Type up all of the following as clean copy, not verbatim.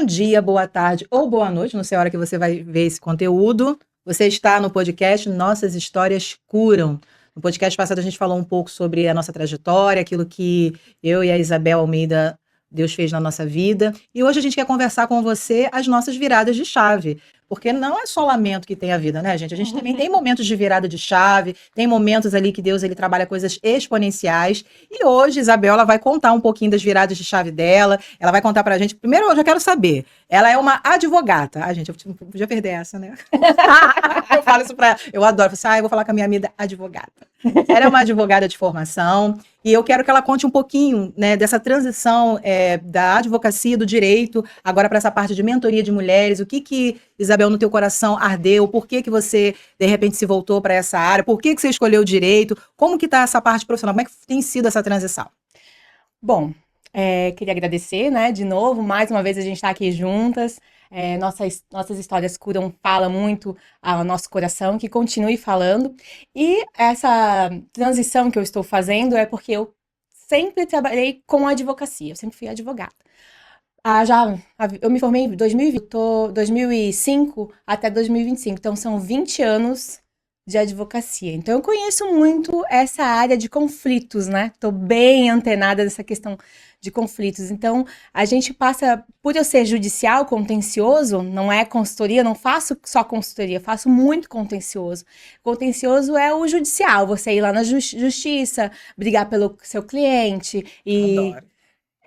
dia, boa tarde ou boa noite, não sei a hora que você vai ver esse conteúdo. Você está no podcast Nossas Histórias Curam. No podcast passado a gente falou um pouco sobre a nossa trajetória, aquilo que eu e a Isabel Almeida Deus fez na nossa vida. E hoje a gente quer conversar com você as nossas viradas de chave. Porque não é só lamento que tem a vida, né, gente? A gente também tem momentos de virada de chave, tem momentos ali que Deus ele trabalha coisas exponenciais. E hoje, Isabel, ela vai contar um pouquinho das viradas de chave dela. Ela vai contar pra gente. Primeiro, eu já quero saber. Ela é uma advogata. Ah, gente, eu não podia perder essa, né? Eu falo isso pra ela. Eu adoro. Eu falo assim, eu vou falar com a minha amiga advogata. Ela é uma advogada de formação. E eu quero que ela conte um pouquinho, né, dessa transição da advocacia, do direito, agora para essa parte de mentoria de mulheres. O que, Isabel, no teu coração ardeu? Por que você, de repente, se voltou para essa área? Por que você escolheu o direito? Como que está essa parte profissional? Como é que tem sido essa transição? Bom, queria agradecer, né, de novo, mais uma vez a gente está aqui juntas. Nossas histórias curam, fala muito ao nosso coração, que continue falando. E essa transição que eu estou fazendo é porque eu sempre trabalhei com advocacia, eu sempre fui advogada. Eu me formei em 2005 até 2025, então são 20 anos de advocacia. Então eu conheço muito essa área de conflitos, né? Tô bem antenada nessa questão de conflitos. Então a gente passa, por eu ser judicial, contencioso, não é consultoria, não faço só consultoria, faço muito contencioso. Contencioso é o judicial, você ir lá na justiça, brigar pelo seu cliente e... Adoro.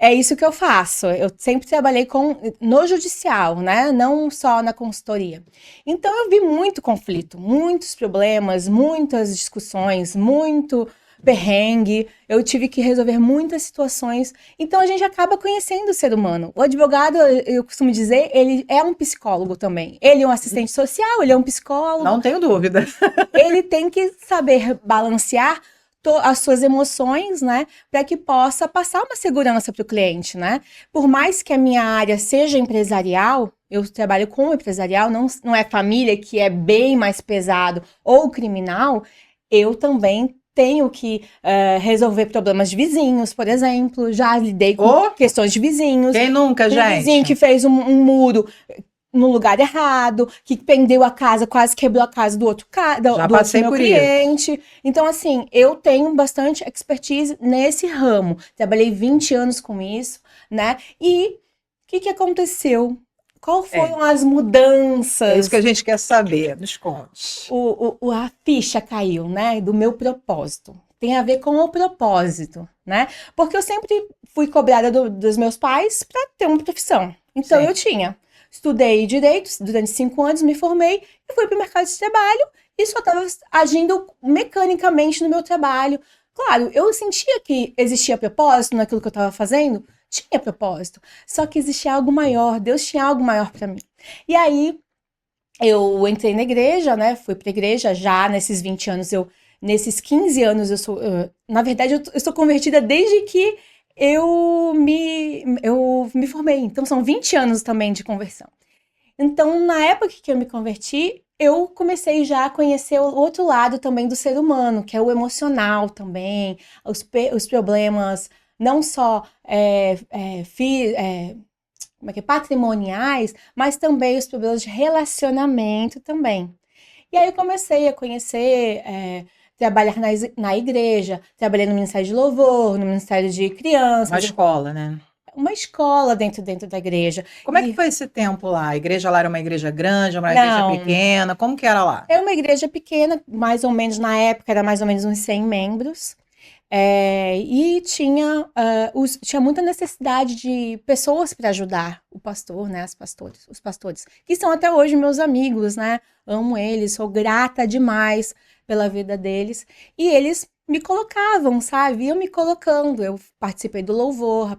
É isso que eu faço. Eu sempre trabalhei no judicial, né? Não só na consultoria. Então eu vi muito conflito, muitos problemas, muitas discussões, muito perrengue. Eu tive que resolver muitas situações. Então a gente acaba conhecendo o ser humano. O advogado, eu costumo dizer, ele é um psicólogo também. Ele é um assistente social, ele é um psicólogo. Não tenho dúvida. Ele tem que saber balancear as suas emoções, né, para que possa passar uma segurança para o cliente, né? Por mais que a minha área seja empresarial, eu trabalho com empresarial, não é família, que é bem mais pesado, ou criminal, eu também tenho que resolver problemas de vizinhos, por exemplo. Já lidei com questões de vizinhos. Quem nunca, gente? Vizinho que fez um muro no lugar errado, que pendeu a casa, quase quebrou a casa do outro meu cliente. Isso. Então, assim, eu tenho bastante expertise nesse ramo. Trabalhei 20 anos com isso, né? E o que aconteceu? Qual foram as mudanças? É isso que a gente quer saber, nos conte. A ficha caiu, né? Do meu propósito. Tem a ver com o propósito, né? Porque eu sempre fui cobrada dos meus pais para ter uma profissão. Então, eu tinha. Estudei direito durante 5 anos, me formei e fui para o mercado de trabalho e só estava agindo mecanicamente no meu trabalho. Claro, eu sentia que existia propósito naquilo que eu estava fazendo, tinha propósito, só que existia algo maior, Deus tinha algo maior para mim. E aí, eu entrei na igreja, né, fui para a igreja já nesses 20 anos, nesses 15 anos, na verdade, eu sou convertida desde que eu me formei. Então, são 20 anos também de conversão. Então, na época que eu me converti, eu comecei já a conhecer o outro lado também do ser humano, que é o emocional também, os problemas não só patrimoniais, mas também os problemas de relacionamento também. E aí eu comecei a conhecer... trabalhar na igreja, trabalhei no Ministério de Louvor, no Ministério de Crianças. Uma escola, né? Uma escola dentro da igreja. Como é que foi esse tempo lá? A igreja lá era uma igreja grande, uma igreja pequena? Como que era lá? Era uma igreja pequena, mais ou menos, na época, era mais ou menos uns 100 membros. E tinha muita necessidade de pessoas para ajudar o pastor, né, os pastores, que são até hoje meus amigos, né, amo eles, sou grata demais pela vida deles, e eles me colocavam, sabe, iam me colocando, eu participei do louvor,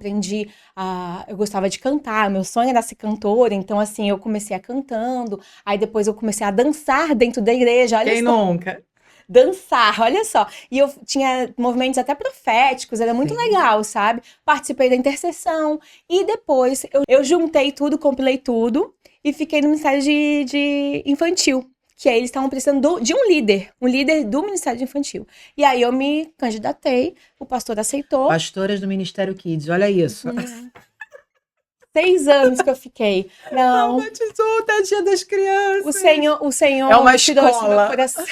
eu gostava de cantar, meu sonho era ser cantora, então assim, eu comecei cantando, aí depois eu comecei a dançar dentro da igreja, olha Quem nunca? Dançar, olha só. E eu tinha movimentos até proféticos, era muito legal, sabe? Participei da intercessão e depois eu juntei tudo, compilei tudo e fiquei no Ministério de Infantil, que aí eles estavam precisando de um líder do Ministério de Infantil. E aí eu me candidatei, o pastor aceitou. Pastoras do Ministério Kids, olha isso. 6 anos que eu fiquei. Não. Batizou, tadinha das crianças. O Senhor É uma tirou isso do meu escola. coração.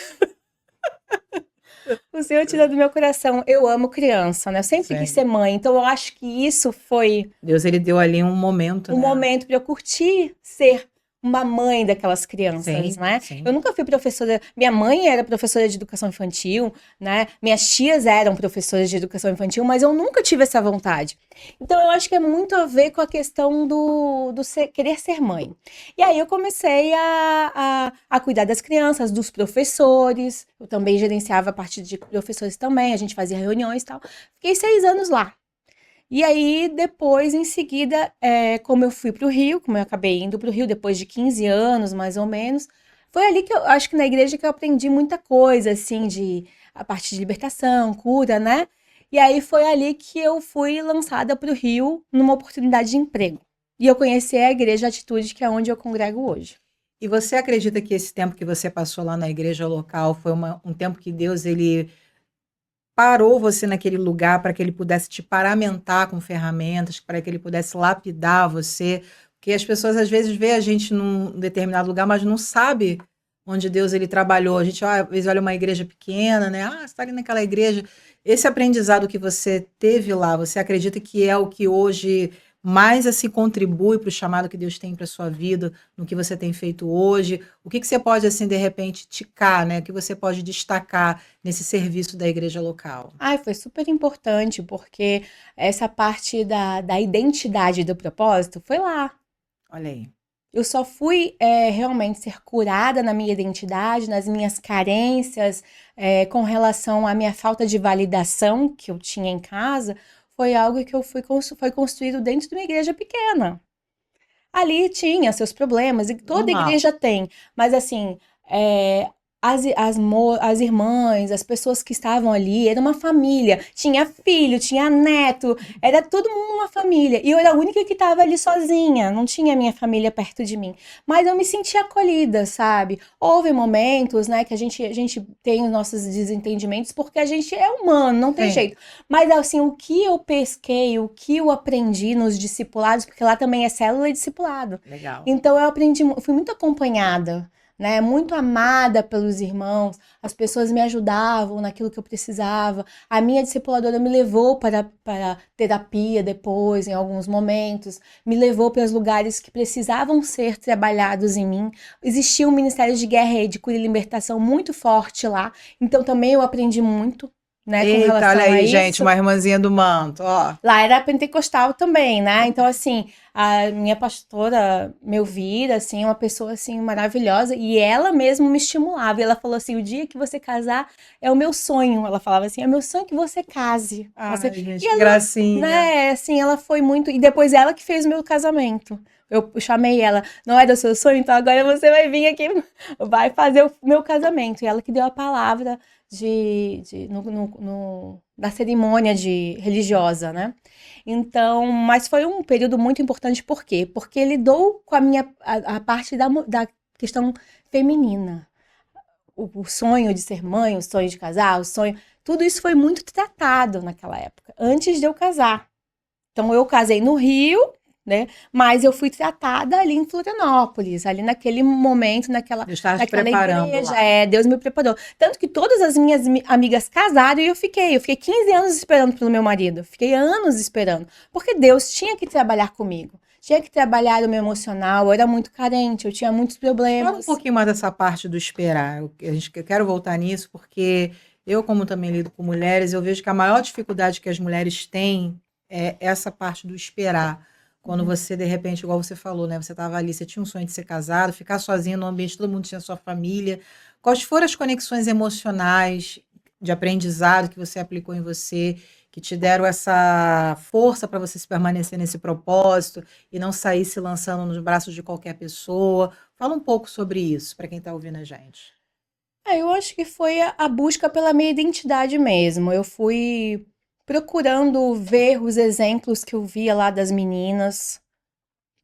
O Senhor tirou do meu coração. Eu amo criança, né? Eu sempre quis ser mãe. Então, eu acho que isso foi Deus, ele deu ali um momento, um né? momento para eu curtir ser uma mãe daquelas crianças, Sim, né? sim. Eu nunca fui professora. Minha mãe era professora de educação infantil, né? Minhas tias eram professoras de educação infantil, mas eu nunca tive essa vontade. Então, eu acho que é muito a ver com a questão do querer ser mãe. E aí, eu comecei a cuidar das crianças, dos professores. Eu também gerenciava a parte de professores também. A gente fazia reuniões e tal. Fiquei 6 anos lá. E aí, depois, em seguida, como eu fui para o Rio, como eu acabei indo para o Rio depois de 15 anos, mais ou menos, foi ali que eu acho que na igreja que eu aprendi muita coisa, assim, a parte de libertação, cura, né? E aí foi ali que eu fui lançada para o Rio numa oportunidade de emprego. E eu conheci a Igreja Atitude, que é onde eu congrego hoje. E você acredita que esse tempo que você passou lá na igreja local foi um tempo que Deus, ele parou você naquele lugar para que ele pudesse te paramentar com ferramentas, para que ele pudesse lapidar você? Porque as pessoas às vezes vê a gente num determinado lugar, mas não sabe onde Deus ele trabalhou. A gente, às vezes, olha uma igreja pequena, né? Ah, você está ali naquela igreja. Esse aprendizado que você teve lá, você acredita que é o que hoje mais assim contribui para o chamado que Deus tem para sua vida, no que você tem feito hoje? O que você pode, assim, de repente, ticar, né? O que você pode destacar nesse serviço da igreja local? Ai, foi super importante, porque essa parte da identidade do propósito foi lá. Olha aí. Eu só fui realmente ser curada na minha identidade, nas minhas carências, com relação à minha falta de validação que eu tinha em casa, foi algo que foi construído dentro de uma igreja pequena. Ali tinha seus problemas, e toda Normal. igreja tem, mas assim, as irmãs, as pessoas que estavam ali, era uma família, tinha filho, tinha neto, era todo mundo uma família, e eu era a única que estava ali sozinha, não tinha minha família perto de mim, mas eu me sentia acolhida, sabe? Houve momentos, né, que a gente tem os nossos desentendimentos, porque a gente é humano, não tem Sim. jeito, mas assim, o que eu pesquei, o que eu aprendi nos discipulados, porque lá também é célula e discipulado, Legal. então eu fui muito acompanhada, né, muito amada pelos irmãos, as pessoas me ajudavam naquilo que eu precisava, a minha discipuladora me levou para terapia depois, em alguns momentos, me levou para os lugares que precisavam ser trabalhados em mim, existia um ministério de guerra e de cura e libertação muito forte lá, então também eu aprendi muito, né, com Eita, relação olha a aí, isso. gente, uma irmãzinha do manto, ó. Lá era pentecostal também, né? Então, assim, a minha pastora, Melvira, assim, é uma pessoa, assim, maravilhosa. E ela mesmo me estimulava. E ela falou assim, o dia que você casar é o meu sonho. Ela falava assim, é meu sonho que você case. Ai, gente, E que ela, gracinha. né, assim, ela foi muito... E depois ela que fez o meu casamento. Eu chamei ela, não é do seu sonho? Então agora você vai vir aqui, vai fazer o meu casamento. E ela que deu a palavra da cerimônia religiosa, né? Então, mas foi um período muito importante, por quê? Porque lidou com a parte da questão feminina. O sonho de ser mãe, o sonho de casar, tudo isso foi muito tratado naquela época, antes de eu casar. Então, eu casei no Rio, né? Mas eu fui tratada ali em Florianópolis, ali naquele momento, naquela preparando igreja. lá. Deus me preparou. Tanto que todas as minhas amigas casaram e eu fiquei 15 anos esperando pelo meu marido. Fiquei anos esperando. Porque Deus tinha que trabalhar comigo. Tinha que trabalhar o meu emocional. Eu era muito carente, eu tinha muitos problemas. Fala um pouquinho mais dessa parte do esperar. Eu quero voltar nisso, porque eu, como também lido com mulheres, eu vejo que a maior dificuldade que as mulheres têm é essa parte do esperar. Quando você, de repente, igual você falou, né? Você estava ali, você tinha um sonho de ser casado, ficar sozinho no ambiente, todo mundo tinha sua família. Quais foram as conexões emocionais de aprendizado que você aplicou em você, que te deram essa força para você se permanecer nesse propósito e não sair se lançando nos braços de qualquer pessoa? Fala um pouco sobre isso, para quem está ouvindo a gente. Eu acho que foi a busca pela minha identidade mesmo. Eu fui procurando ver os exemplos que eu via lá das meninas.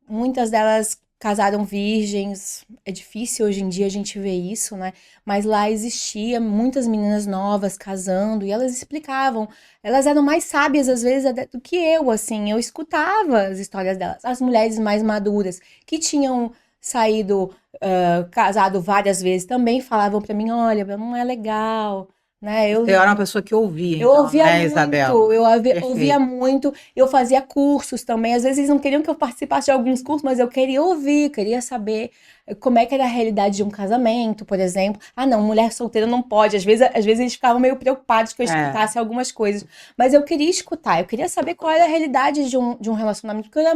Muitas delas casaram virgens. É difícil hoje em dia a gente ver isso, né? Mas lá existia muitas meninas novas casando e elas explicavam. Elas eram mais sábias às vezes do que eu, assim. Eu escutava as histórias delas. As mulheres mais maduras que tinham saído, casado várias vezes também falavam pra mim, olha, não é legal, né? Você era uma pessoa que ouvia, Eu então, ouvia né, muito, Isabela? ouvia Perfeito. muito, eu fazia cursos também. Às vezes eles não queriam que eu participasse de alguns cursos, mas eu queria ouvir, queria saber como é que era a realidade de um casamento, por exemplo. Ah, não, mulher solteira não pode. Às vezes eles ficavam meio preocupados que eu É, escutasse algumas coisas, mas eu queria escutar, eu queria saber qual era a realidade de um relacionamento, porque eu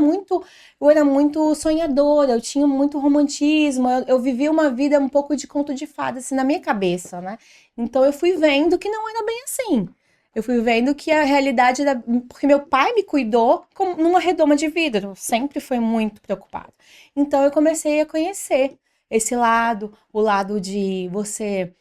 era muito sonhadora, eu tinha muito romantismo, eu vivia uma vida um pouco de conto de fadas, assim, na minha cabeça, né? Então eu fui vendo que não era bem assim. Eu fui vendo que a realidade era. Porque meu pai me cuidou numa redoma de vidro, sempre foi muito preocupado. Então eu comecei a conhecer esse lado, o lado de você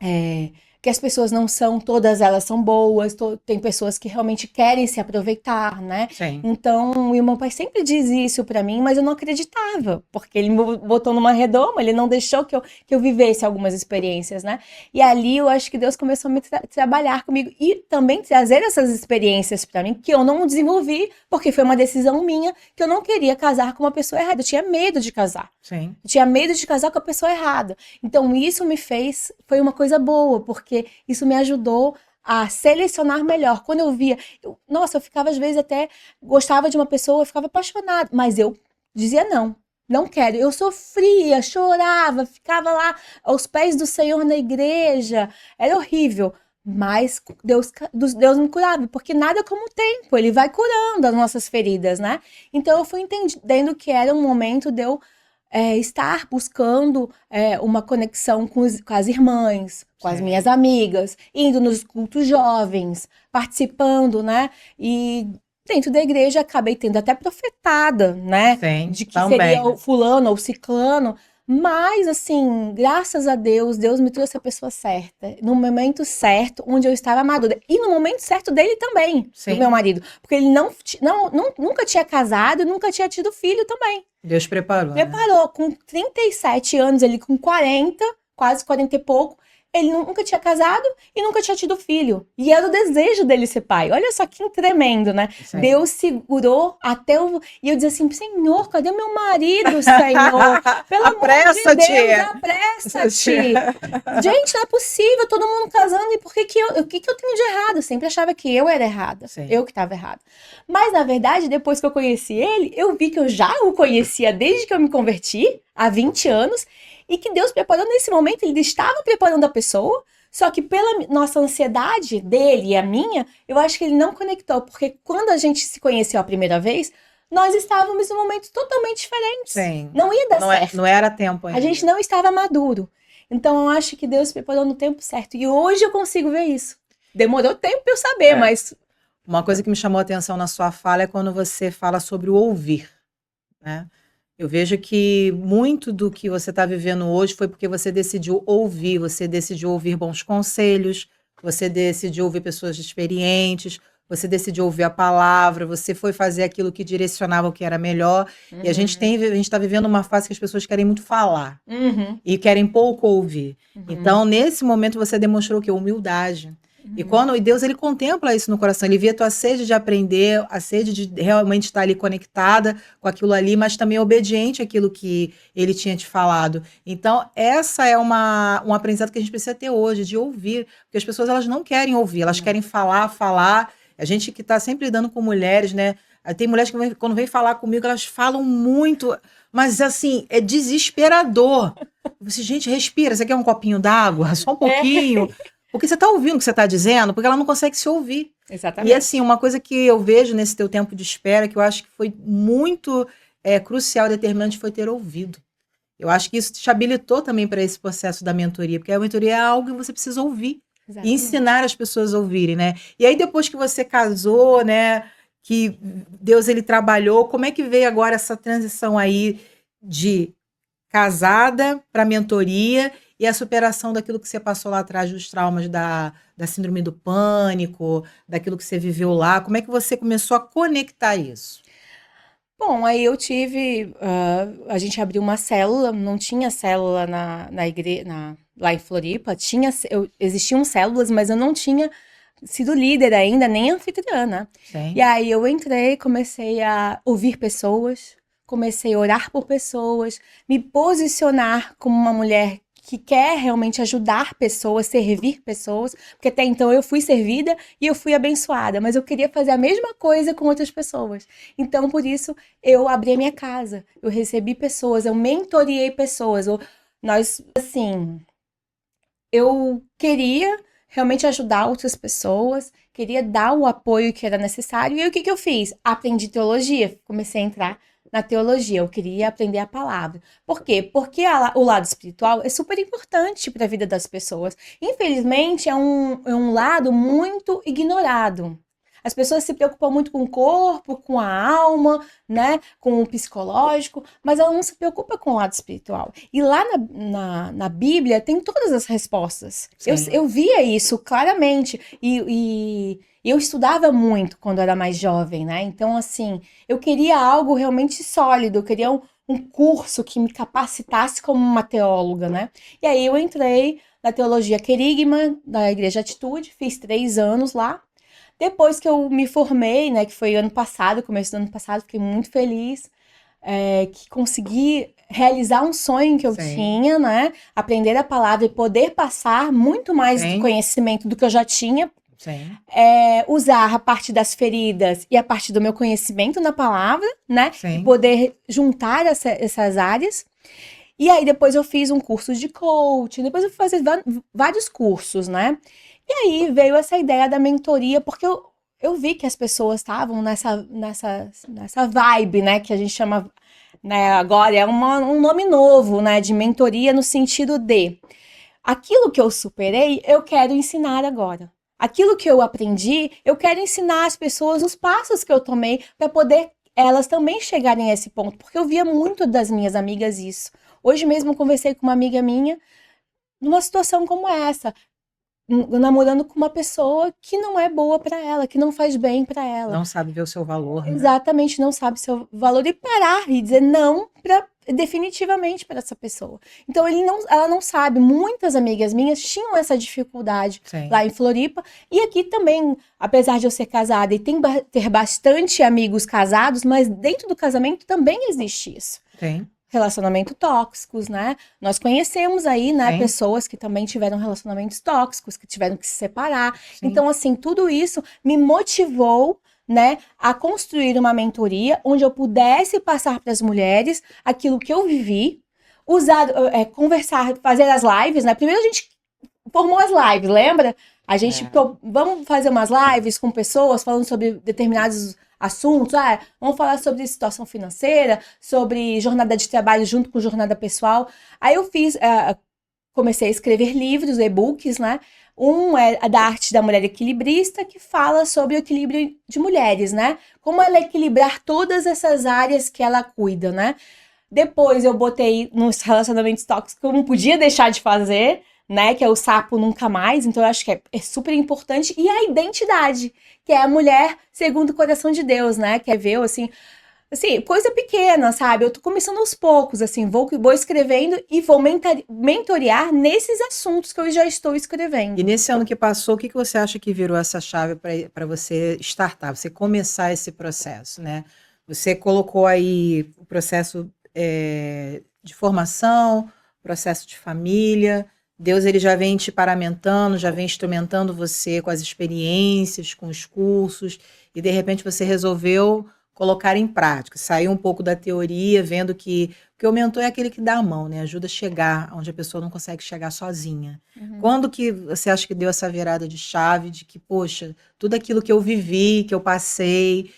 é, que as pessoas não são, todas elas são boas, tem pessoas que realmente querem se aproveitar, né? sim. Então, e o meu pai sempre diz isso pra mim, mas eu não acreditava, porque ele me botou numa redoma, ele não deixou que eu vivesse algumas experiências, né? E ali eu acho que Deus começou a me trabalhar comigo e também trazer essas experiências pra mim, que eu não desenvolvi, porque foi uma decisão minha, que eu não queria casar com uma pessoa errada, eu tinha medo de casar. Sim. Eu tinha medo de casar com a pessoa errada. Então, isso foi uma coisa boa, porque isso me ajudou a selecionar melhor. Quando eu via, nossa, eu ficava às vezes até, gostava de uma pessoa, eu ficava apaixonada, mas eu dizia não. Não quero. Eu sofria, chorava, ficava lá aos pés do Senhor na igreja. Era horrível. Mas Deus me curava, porque nada como o tempo, ele vai curando as nossas feridas, né? Então eu fui entendendo que era um momento de eu estar buscando uma conexão com as irmãs, com as Sim. minhas amigas, indo nos cultos jovens, participando, né? E dentro da igreja acabei tendo até profetada, né? Sim, De que seria também, o né? fulano ou ciclano. Mas, assim, graças a Deus, Deus me trouxe a pessoa certa, no momento certo, onde eu estava madura. E no momento certo dele também, do meu Sim, marido. Porque ele nunca tinha casado, nunca tinha tido filho também. Deus preparou, né? Preparou, com 37 anos, ele com 40, quase 40 e pouco, ele nunca tinha casado e nunca tinha tido filho. E era o desejo dele ser pai. Olha só que tremendo, né? Sim. Deus segurou até o. E eu dizia assim: Senhor, cadê meu marido, Senhor? Pelo amor de Deus, Apressa-te! apressa-te! Gente, não é possível, todo mundo casando, e o que eu tenho de errado? Eu sempre achava que eu era errada, Sim. eu que estava errada. Mas, na verdade, depois que eu conheci ele, eu vi que eu já o conhecia desde que eu me converti, há 20 anos, e que Deus preparou nesse momento, ele estava preparando a pessoa, só que pela nossa ansiedade dele e a minha, eu acho que ele não conectou, porque quando a gente se conheceu a primeira vez, nós estávamos em momentos totalmente diferentes. Sim. Não ia dar Não certo. era tempo A gente ainda. não estava maduro. Então eu acho que Deus preparou no tempo certo. E hoje eu consigo ver isso. Demorou tempo para eu saber, É. mas. Uma coisa que me chamou a atenção na sua fala é quando você fala sobre o ouvir, né? Eu vejo que muito do que você está vivendo hoje foi porque você decidiu ouvir, você decidiu ouvir bons conselhos, você decidiu ouvir pessoas experientes, você decidiu ouvir a palavra, você foi fazer aquilo que direcionava o que era melhor. E Uhum, a gente está vivendo uma fase que as pessoas querem muito falar uhum, e querem pouco ouvir. uhum, Então, nesse momento, você demonstrou o quê? Humildade. uhum. E Deus, ele contempla isso no coração, ele vê a tua sede de aprender, a sede de realmente estar ali conectada com aquilo ali, mas também obediente àquilo que ele tinha te falado. Então, essa é um aprendizado que a gente precisa ter hoje, de ouvir, porque as pessoas, elas não querem ouvir, elas Não. querem falar, falar. A gente que está sempre lidando com mulheres, né? Tem mulheres que quando vem falar comigo, elas falam muito, mas assim, é desesperador. Você, gente, respira, você quer um copinho d'água? Só um pouquinho. É, Porque você está ouvindo o que você está dizendo, porque ela não consegue se ouvir. E assim, exatamente. uma coisa que eu vejo nesse teu tempo de espera, que eu acho que foi muito crucial e determinante, foi ter ouvido. Eu acho que isso te habilitou também para esse processo da mentoria, porque a mentoria é algo que você precisa ouvir e Exatamente. ensinar as pessoas a ouvirem, né? E aí depois que você casou, né, que Deus ele trabalhou, como é que veio agora essa transição aí de casada para mentoria e a superação daquilo que você passou lá atrás, dos traumas da síndrome do pânico, daquilo que você viveu lá? Como é que você começou a conectar isso? Bom, aí eu tive, a gente abriu uma célula, não tinha célula na igreja, lá em Floripa, existiam células, mas eu não tinha sido líder ainda, nem anfitriã, né? Sim. E aí eu entrei, comecei a ouvir pessoas, comecei a orar por pessoas, me posicionar como uma mulher que quer realmente ajudar pessoas, servir pessoas, porque até então eu fui servida e eu fui abençoada, mas eu queria fazer a mesma coisa com outras pessoas. Então, por isso, eu abri a minha casa, eu recebi pessoas, eu mentoriei pessoas, nós, assim, eu queria realmente ajudar outras pessoas, queria dar o apoio que era necessário. E aí, o que que eu fiz? Aprendi teologia, comecei a entrar na teologia. Eu queria aprender a palavra. Por quê? Porque o lado espiritual é super importante para a vida das pessoas. Infelizmente, é um lado muito ignorado. As pessoas se preocupam muito com o corpo, com a alma, né? Com o psicológico, mas ela não se preocupa com o lado espiritual. E lá na Bíblia tem todas as respostas. Eu via isso claramente. E eu estudava muito quando era mais jovem, né? Então, assim, eu queria algo realmente sólido, eu queria um curso que me capacitasse como uma teóloga, né? E aí eu entrei na teologia querigma da Igreja Atitude, fiz 3 anos lá. Depois que eu me formei, né, que foi ano passado, começo do ano passado, fiquei muito feliz, que consegui realizar um sonho que eu tinha, né, aprender a palavra e poder passar muito mais do conhecimento do que eu já tinha, usar a parte das feridas e a parte do meu conhecimento na palavra, né, e poder juntar essas áreas. E aí depois eu fiz um curso de coaching, depois eu fui fazer vários cursos, né? E aí veio essa ideia da mentoria, porque eu vi que as pessoas estavam nessa vibe, né? Que a gente chama, né, agora é um nome novo, né? De mentoria no sentido de aquilo que eu superei, eu quero ensinar agora. Aquilo que eu aprendi, eu quero ensinar às pessoas os passos que eu tomei para poder elas também chegarem a esse ponto, porque eu via muito das minhas amigas isso. Hoje mesmo eu conversei com uma amiga minha numa situação como essa, namorando com uma pessoa que não é boa para ela, que não faz bem para ela. Não sabe ver o seu valor, né? Exatamente, não sabe seu valor e parar e dizer não definitivamente para essa pessoa. Então ela não sabe. Muitas amigas minhas tinham essa dificuldade lá em Floripa e aqui também, apesar de eu ser casada e ter bastante amigos casados, mas dentro do casamento também existe isso. Relacionamento tóxicos, né? Nós conhecemos aí, né, pessoas que também tiveram relacionamentos tóxicos, que tiveram que se separar. Então, assim, tudo isso me motivou, né, a construir uma mentoria onde eu pudesse passar para as mulheres aquilo que eu vivi, conversar, fazer as lives, né? Primeiro a gente formou as lives, lembra? A gente, vamos fazer umas lives com pessoas falando sobre determinados assuntos, vamos falar sobre situação financeira, sobre jornada de trabalho junto com jornada pessoal. Aí eu comecei a escrever livros, e-books, né? Um é da arte da mulher equilibrista, que fala sobre o equilíbrio de mulheres, né? Como ela equilibrar todas essas áreas que ela cuida, né? Depois eu botei nos relacionamentos tóxicos que eu não podia deixar de fazer, né, que é o sapo nunca mais, então eu acho que é super importante, e a identidade, que é a mulher segundo o coração de Deus, né, que é ver, assim, coisa pequena, sabe, eu tô começando aos poucos, assim, vou escrevendo e vou mentorear nesses assuntos que eu já estou escrevendo. E nesse ano que passou, o que você acha que virou essa chave para você startar, você começar esse processo, né? Você colocou aí o processo de formação, processo de família. Deus ele já vem te paramentando, já vem instrumentando você com as experiências, com os cursos, e de repente você resolveu colocar em prática, sair um pouco da teoria, vendo que o mentor é aquele que dá a mão, né? Ajuda a chegar onde a pessoa não consegue chegar sozinha. Quando que você acha que deu essa virada de chave de que, poxa, tudo aquilo que eu vivi, que eu passei,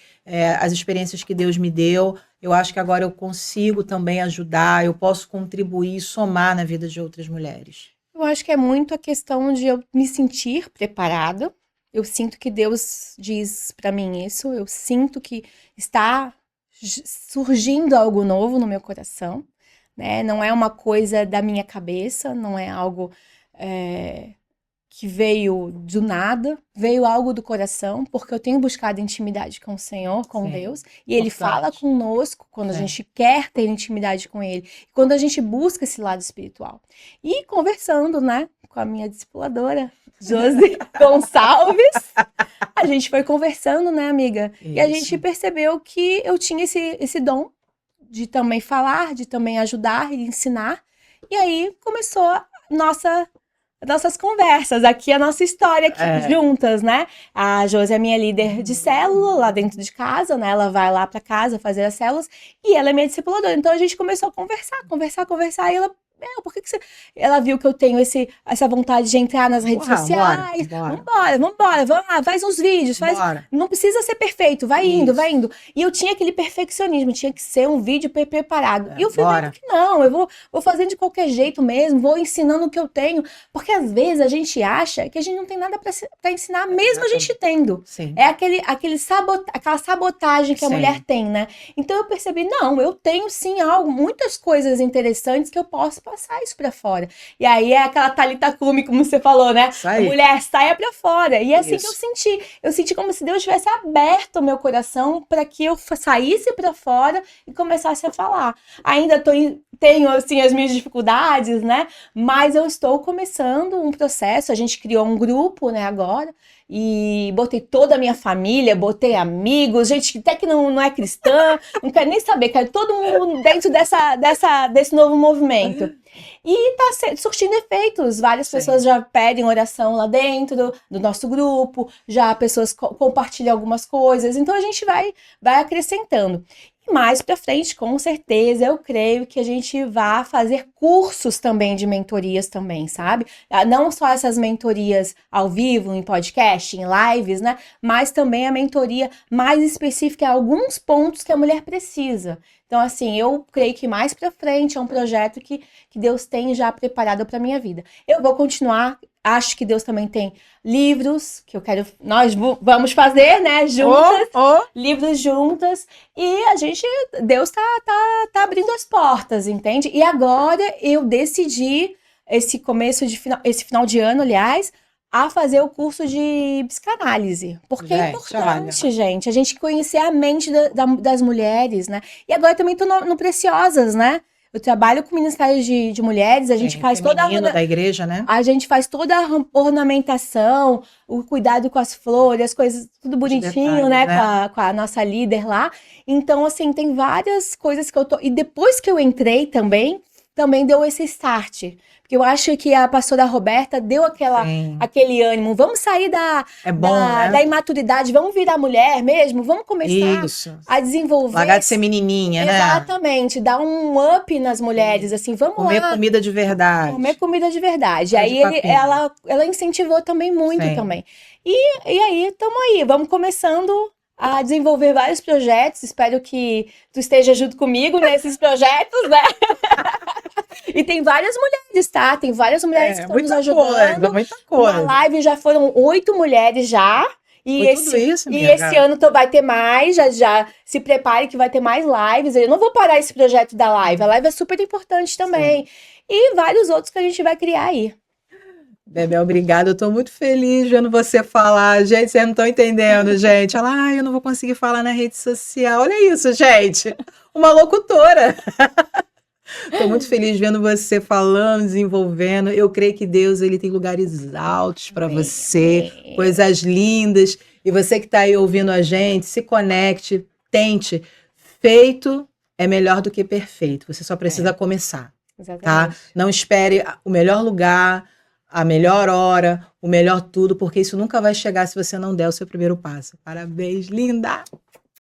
as experiências que Deus me deu, eu acho que agora eu consigo também ajudar, eu posso contribuir, somar na vida de outras mulheres? Eu acho que é muito a questão de eu me sentir preparada. Eu sinto que Deus diz para mim isso. Eu sinto que está surgindo algo novo no meu coração, né? Não é uma coisa da minha cabeça, não é algo que veio do nada, veio algo do coração, porque eu tenho buscado intimidade com o Senhor, com Deus, e Ele fala conosco quando a gente quer ter intimidade com Ele, quando a gente busca esse lado espiritual. E conversando, né, com a minha discipuladora, Josi Gonçalves, a gente foi conversando, né, amiga? Isso. E a gente percebeu que eu tinha esse dom de também falar, de também ajudar e ensinar, e aí começou nossas conversas, aqui a nossa história aqui, juntas, né? A Josi é minha líder de célula lá dentro de casa, né? Ela vai lá para casa fazer as células e ela é minha discipuladora. Então a gente começou a conversar e ela... por que você... Ela viu que eu tenho essa vontade de entrar nas redes sociais. Vambora, vamos lá, faz uns vídeos, não precisa ser perfeito, vai indo. E eu tinha aquele perfeccionismo, tinha que ser um vídeo preparado. E eu fui vendo que não, eu vou fazendo de qualquer jeito mesmo, vou ensinando o que eu tenho, porque às vezes a gente acha que a gente não tem nada para ensinar, mesmo a gente tendo. Sim. É aquela sabotagem que a mulher tem, né? Então eu percebi, não, eu tenho sim muitas coisas interessantes que eu posso passar isso pra fora. E aí é aquela Thalita Kumi, como você falou, né? A mulher saia pra fora. E é assim que eu senti. Eu senti como se Deus tivesse aberto o meu coração para que eu saísse pra fora e começasse a falar. Ainda tenho, assim, as minhas dificuldades, né? Mas eu estou começando um processo. A gente criou um grupo, né, agora. E botei toda a minha família, botei amigos, gente que até que não é cristã, não quer nem saber, quero todo mundo dentro desse novo movimento. E tá surtindo efeitos, várias pessoas já pedem oração lá dentro do nosso grupo, já pessoas compartilham algumas coisas, então a gente vai acrescentando. Mais pra frente, com certeza, eu creio que a gente vai fazer cursos também de mentorias também, sabe? Não só essas mentorias ao vivo, em podcast, em lives, né? Mas também a mentoria mais específica em alguns pontos que a mulher precisa. Então, assim, eu creio que mais pra frente é um projeto que Deus tem já preparado pra minha vida. Eu vou continuar, acho que Deus também tem livros que nós vamos fazer, né, juntas, livros juntas, e Deus tá abrindo as portas, entende? E agora eu decidi, esse final de ano, aliás, a fazer o curso de psicanálise. Porque é importante, gente, a gente conhecer a mente das mulheres, né? E agora também tô no Preciosas, né? Eu trabalho com ministérios de mulheres, a gente faz toda a da igreja, né? A gente faz toda a ornamentação, o cuidado com as flores, as coisas, tudo bonitinho, detalhes, né? Com a nossa líder lá. Então, assim, tem várias coisas que eu tô... E depois que eu entrei também deu esse start. Porque eu acho que a pastora Roberta deu aquele ânimo. Vamos sair da imaturidade, vamos virar mulher mesmo, vamos começar a desenvolver. Largar de ser menininha, né? Exatamente, dar um up nas mulheres, assim, vamos comer comida de verdade. Comer comida de verdade. Aí ela incentivou também muito também. E aí, estamos aí, vamos começando a desenvolver vários projetos. Espero que tu esteja junto comigo nesses projetos, né? E tem várias mulheres, tá? Tem várias mulheres que estão nos ajudando. Muita coisa. Na live já foram 8 mulheres já. E esse ano vai ter mais, já se prepare que vai ter mais lives. Eu não vou parar esse projeto da live. A live é super importante também. Sim. E vários outros que a gente vai criar aí. Bebel, obrigada. Eu tô muito feliz vendo você falar. Gente, vocês não estão entendendo, gente. Ela, eu não vou conseguir falar na rede social. Olha isso, gente. Uma locutora. Tô muito feliz vendo você falando, desenvolvendo. Eu creio que Deus, ele tem lugares altos para você, coisas lindas. E você que tá aí ouvindo a gente, se conecte, tente. Feito é melhor do que perfeito. Você só precisa começar. Exatamente. Tá? Não espere o melhor lugar, a melhor hora, o melhor tudo, porque isso nunca vai chegar se você não der o seu primeiro passo. Parabéns, linda!